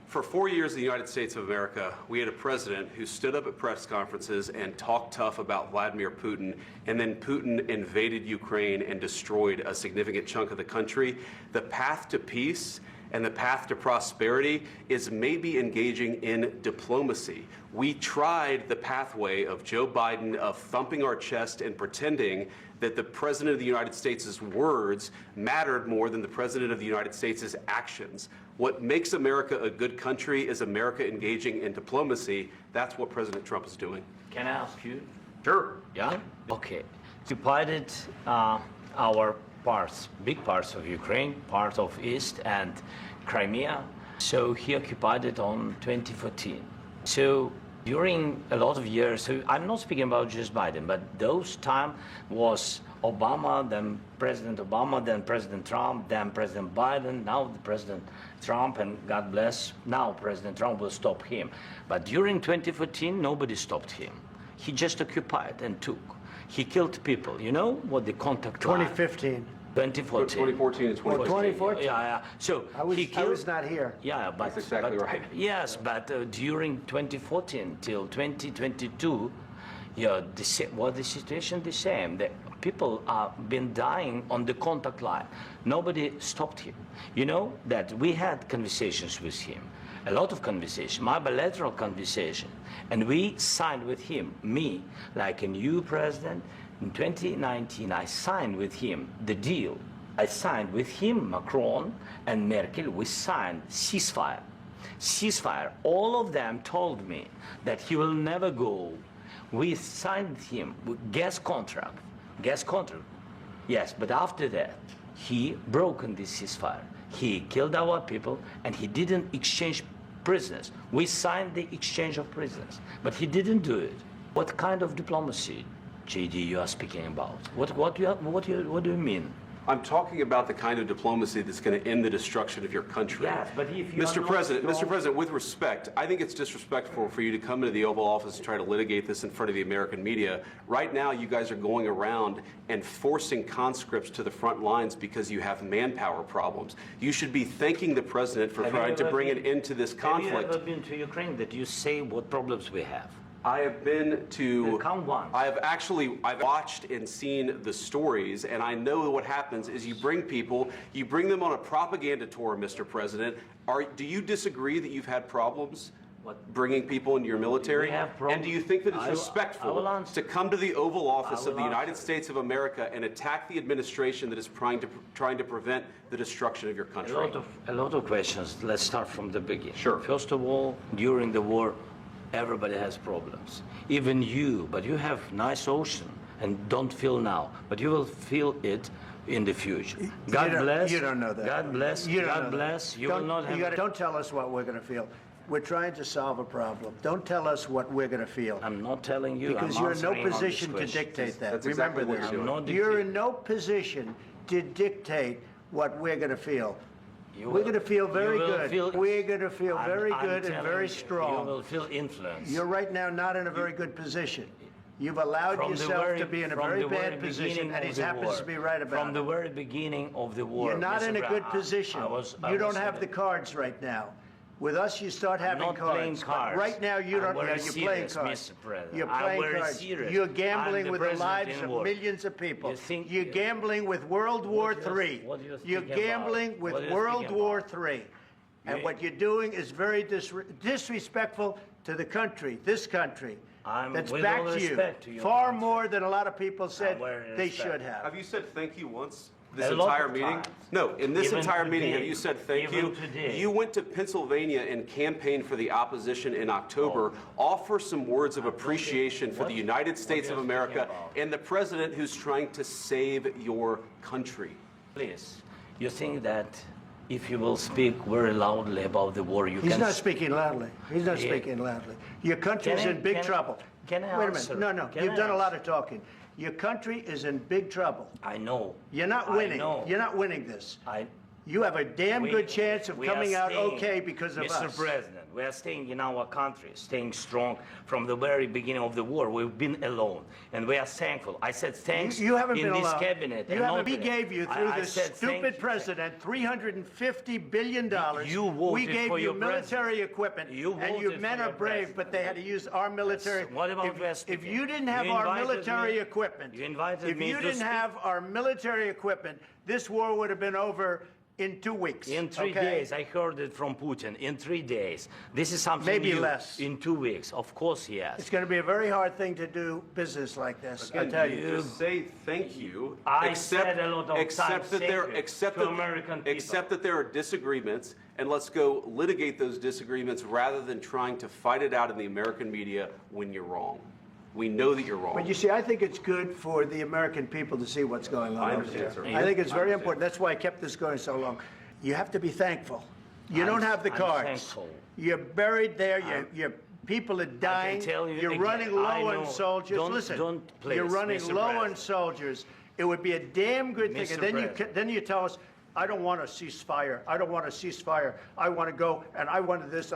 For 4 years in the United States of America, we had a president who stood up at press conferences and talked tough about Vladimir Putin, and then Putin invaded Ukraine and destroyed a significant chunk of the country. The path to peace and the path to prosperity is maybe engaging in diplomacy. We tried the pathway of Joe Biden of thumping our chest and pretending that the President of the United States' words mattered more than the President of the United States' actions. What makes America a good country is America engaging in diplomacy. That's what President Trump is doing. Can I ask you? Sure. Yeah? Okay. Occupied our parts, big parts of Ukraine, part of East and Crimea. So he occupied it on 2014. So during a lot of years, so I'm not speaking about just Biden, but those time was Obama, then President Obama, then President Trump, then President Biden, now the President Trump, and God bless, now President Trump will stop him. But during 2014, nobody stopped him. He just occupied and took. He killed people. You know what the contact 2015. 2014 and 2014. 2014? Yeah. So I was not here. Yeah, but that's exactly right. Yes, but during 2014 till 2022, yeah, the situation the same. The people are been dying on the contact line. Nobody stopped him. You know that we had conversations with him, a lot of conversation, my bilateral conversation, and we signed with him, me, like a new president. In 2019, I signed with him the deal. I signed with him, Macron and Merkel, we signed ceasefire. Ceasefire. All of them told me that he will never go. We signed him with gas contract. Yes, but after that, he broken this ceasefire. He killed our people and he didn't exchange prisoners. We signed the exchange of prisoners, but he didn't do it. What kind of diplomacy, JD, you are speaking about? What do you mean? I'm talking about the kind of diplomacy that's going to end the destruction of your country. Yes, but if you Mr. President, with respect, I think it's disrespectful for you to come into the Oval Office and try to litigate this in front of the American media. Right now, you guys are going around and forcing conscripts to the front lines because you have manpower problems. You should be thanking the president for trying to bring an end to this conflict. Have you ever been to Ukraine that you say what problems we have? I have been to. Count once. I've watched and seen the stories, and I know what happens is you bring them on a propaganda tour, Mr. President. Do you disagree that you've had problems bringing people into your military? And do you think that it's respectful to come to the Oval Office of the United States of America and attack the administration that is trying to prevent the destruction of your country? A lot of questions. Let's start from the beginning. Sure. First of all, during the war, everybody has problems. Even you, but you have nice ocean and don't feel now, but you will feel it in the future. God bless. You don't know that. God bless. God bless. You will not have. Don't tell us what we're going to feel. We're trying to solve a problem. Don't tell us what we're going to feel. I'm not telling you. Because you're in no position to dictate that. Remember this. You're in no position to dictate what we're going to feel. We're going to feel very good. We're going to feel very good and very strong. You will feel influence. You're right now not in a very good position. You've allowed yourself to be in a very bad position, and he happens to be right about it. From the very beginning of the war. You're not in a good position. You don't have the cards right now. With us, you start having cards. But right now, you don't. You're playing cards. You're playing cards. You're gambling with the lives of millions of people. You're gambling with World War III. You're gambling with World War III. And what you're doing is very disrespectful to the country, this country, that's back to you, far more than a lot of people said they should have. Have you said thank you once? This entire meeting? No, in this entire meeting, have you said thank you? You went to Pennsylvania and campaigned for the opposition in October. Offer some words of appreciation for the United States of America and the president who's trying to save your country. Please, you think that if you will speak very loudly about the war, you can... He's not speaking loudly. He's not speaking loudly. Your country is in big trouble. Can I Wait a minute. No. You've done a lot of talking. Your country is in big trouble. I know. You're not winning. You're not winning this. you have a damn good chance of coming out okay because of us. Mr. President, we are staying in our country, staying strong from the very beginning of the war. We've been alone, and we are thankful. I said thanks you haven't in been this alone. cabinet. We gave you, through this stupid president, $350 billion. We gave you military equipment, and your men are brave, but they had to use our military. What about if you didn't have our military equipment, this war would have been over in 2 weeks. In 3 days, I heard it from Putin. In 3 days, this is something maybe new. Less. In 2 weeks, of course, yes. It's going to be a very hard thing to do business like this. Again, I tell you, just say thank you. I said a lot of except that there are disagreements, and let's go litigate those disagreements rather than trying to fight it out in the American media when you're wrong. We know that you're wrong. But you see, I think it's good for the American people to see what's going on. I understand, sir. I think it's very important. That's why I kept this going so long. You have to be thankful. You don't have the cards. Thankful. You're buried there. Your people are dying. You're running low on soldiers. Listen, you're running low on soldiers. It would be a damn good thing. And then you tell us, I don't want a ceasefire. I don't want a ceasefire. I want to go, and I wanted this.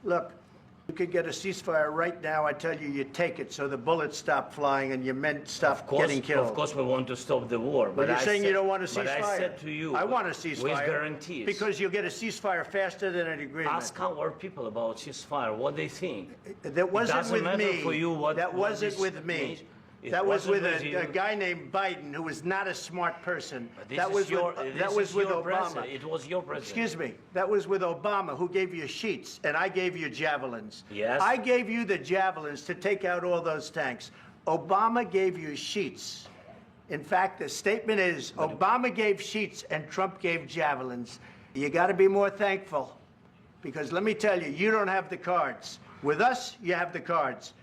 Look. You could get a ceasefire right now. I tell you, you take it so the bullets stop flying and your men stop getting killed. Of course, we want to stop the war. But you're saying you don't want a ceasefire. But I said to you, I want a ceasefire. With guarantees. Because you'll get a ceasefire faster than an agreement. Ask our people about ceasefire, what they think. That wasn't with me. For you that wasn't with me. That was with a guy named Biden, who was not a smart person. That was with Obama. It was your president. Excuse me. That was with Obama, who gave you sheets, and I gave you javelins. Yes. I gave you the javelins to take out all those tanks. Obama gave you sheets. In fact, the statement is Obama gave sheets and Trump gave javelins. You got to be more thankful, because let me tell you, you don't have the cards. With us, you have the cards.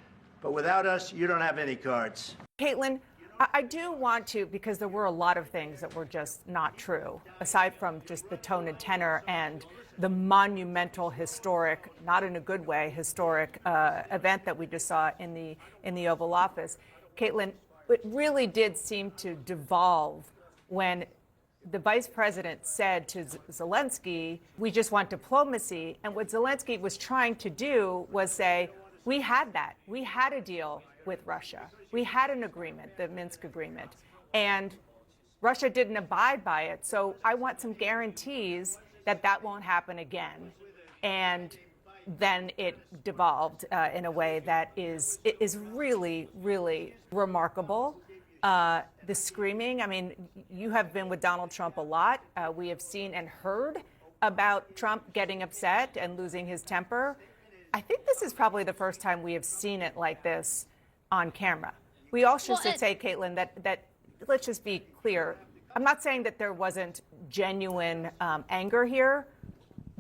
But without us, you don't have any cards. Caitlin, I do want to, because there were a lot of things that were just not true, aside from just the tone and tenor and the monumental, historic, not in a good way, historic event that we just saw in the Oval Office. Caitlin, it really did seem to devolve when the vice president said to Zelensky, we just want diplomacy. And what Zelensky was trying to do was say, we had that. We had a deal with Russia. We had an agreement, the Minsk agreement, and Russia didn't abide by it. So I want some guarantees that that won't happen again. And then it devolved in a way that is really, really remarkable. The screaming, I mean, you have been with Donald Trump a lot. We have seen and heard about Trump getting upset and losing his temper. I think this is probably the first time we have seen it like this on camera. We also should say, Caitlin, that let's just be clear. I'm not saying that there wasn't genuine anger here,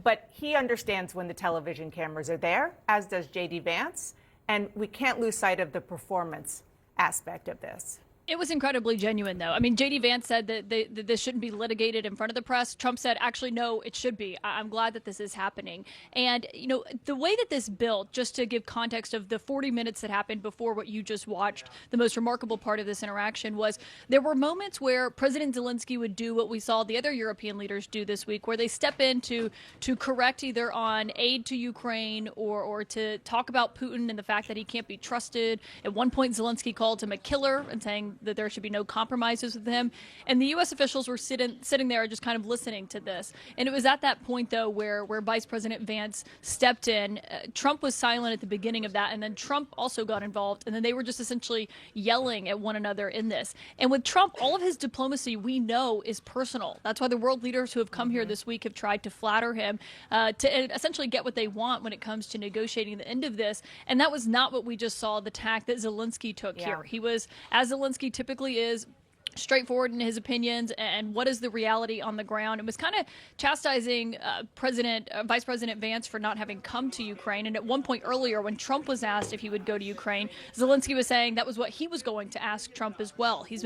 but he understands when the television cameras are there, as does J.D. Vance, and we can't lose sight of the performance aspect of this. It was incredibly genuine, though. I mean, J.D. Vance said that this shouldn't be litigated in front of the press. Trump said, actually, no, it should be. I'm glad that this is happening. And, you know, the way that this built, just to give context of the 40 minutes that happened before what you just watched, the most remarkable part of this interaction was there were moments where President Zelensky would do what we saw the other European leaders do this week, where they step in to correct either on aid to Ukraine or to talk about Putin and the fact that he can't be trusted. At one point, Zelensky called him a killer and saying that there should be no compromises with him. And the U.S. officials were sitting there just kind of listening to this. And it was at that point, though, where Vice President Vance stepped in. Trump was silent at the beginning of that, and then Trump also got involved. And then they were just essentially yelling at one another in this. And with Trump, all of his diplomacy, we know, is personal. That's why the world leaders who have come here this week have tried to flatter him to essentially get what they want when it comes to negotiating the end of this. And that was not what we just saw, the tack that Zelensky took here. He was, as Zelensky typically is, straightforward in his opinions and what is the reality on the ground. It was kind of chastising Vice President Vance for not having come to Ukraine. And at one point earlier, when Trump was asked if he would go to Ukraine, Zelensky was saying that was what he was going to ask Trump as well. He's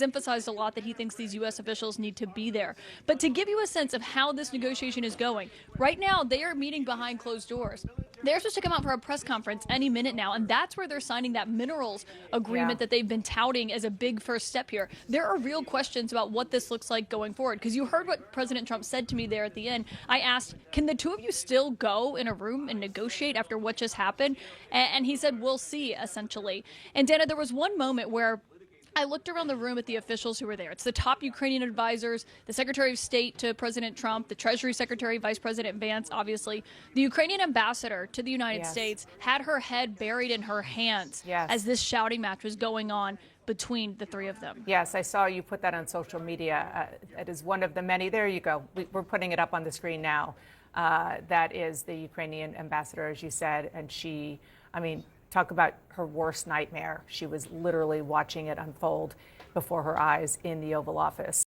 emphasized a lot that he thinks these U.S. officials need to be there. But to give you a sense of how this negotiation is going, right now they are meeting behind closed doors. They're supposed to come out for a press conference any minute now, and that's where they're signing that minerals agreement that they've been touting as a big first step here. There are real questions about what this looks like going forward, because you heard what President Trump said to me there at the end. I asked, can the two of you still go in a room and negotiate after what just happened? And he said, we'll see, essentially. And Dana, there was one moment where I looked around the room at the officials who were there. It's the top Ukrainian advisors, the Secretary of State to President Trump, the Treasury Secretary, Vice President Vance, obviously. The Ukrainian ambassador to the United States had her head buried in her hands as this shouting match was going on between the three of them. Yes, I saw you put that on social media. It is one of the many. There you go. We're putting it up on the screen now. That is the Ukrainian ambassador, as you said, and she, I mean, talk about her worst nightmare. She was literally watching it unfold before her eyes in the Oval Office.